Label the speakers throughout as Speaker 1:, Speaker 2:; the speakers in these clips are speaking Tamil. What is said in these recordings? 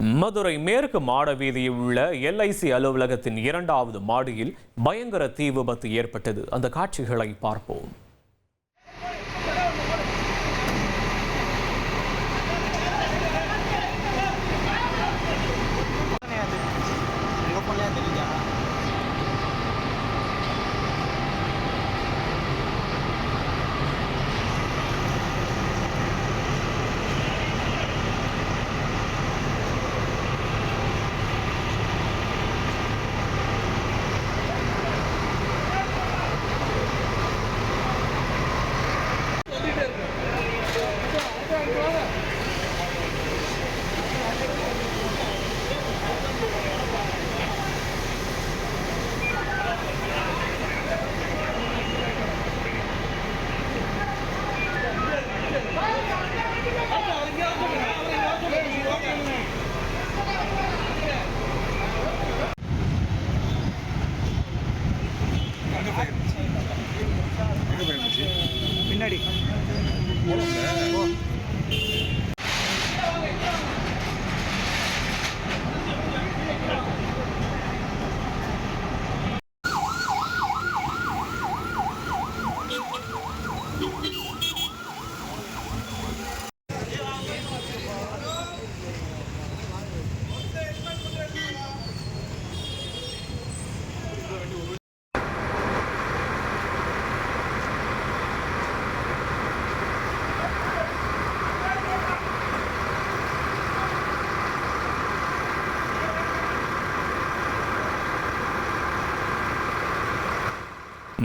Speaker 1: மதுரை மேற்கு மாட வீதியில் உள்ள LIC அலுவலகத்தின் 2வது மாடியில் பயங்கர தீ விபத்து ஏற்பட்டது. அந்த காட்சிகளை பார்ப்போம்.
Speaker 2: பின்னாடி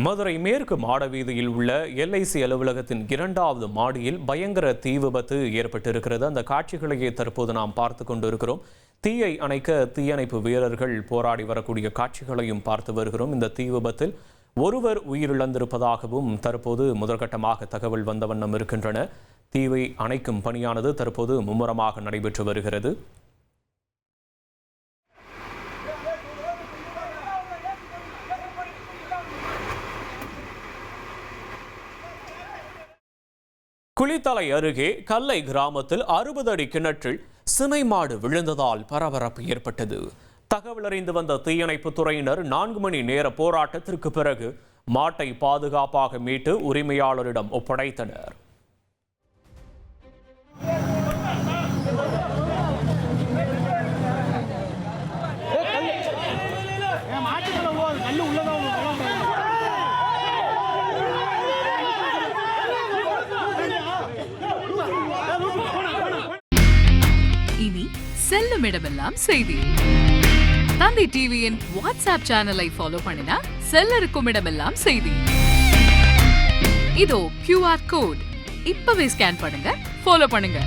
Speaker 1: மதுரை மேற்கு மாட வீதியில் உள்ள LIC அலுவலகத்தின் 2வது மாடியில் பயங்கர தீ விபத்து ஏற்பட்டிருக்கிறது. அந்த காட்சிகளையே தற்போது நாம் பார்த்து கொண்டிருக்கிறோம். தீயை அணைக்க தீயணைப்பு வீரர்கள் போராடி வரக்கூடிய காட்சிகளையும் பார்த்து வருகிறோம். இந்த தீ விபத்தில் ஒருவர் உயிரிழந்திருப்பதாகவும் தற்போது முதற்கட்டமாக தகவல் வந்த வண்ணம் இருக்கின்றன. தீவை அணைக்கும் பணியானது தற்போது மும்முரமாக நடைபெற்று வருகிறது. குளித்தலை அருகே கல்லை கிராமத்தில் 60 அடி கிணற்றில் சினை மாடு விழுந்ததால் பரபரப்பு ஏற்பட்டது. தகவல் அறிந்து வந்த தீயணைப்பு துறையினர் 4 மணி நேர போராட்டத்திற்கு பிறகு மாட்டை பாதுகாப்பாக மீட்டு உரிமையாளரிடம் ஒப்படைத்தனர்.
Speaker 3: இனி செல்லும் இடமெல்லாம் செய்தி. தந்தை டிவியின் வாட்ஸ்அப் சேனலை ஃபாலோ பண்ணினா செல்ல இருக்கும் இடமெல்லாம் செய்தி. இதோ QR கோட் இப்பவே ஸ்கேன் பண்ணுங்க, ஃபாலோ பண்ணுங்க.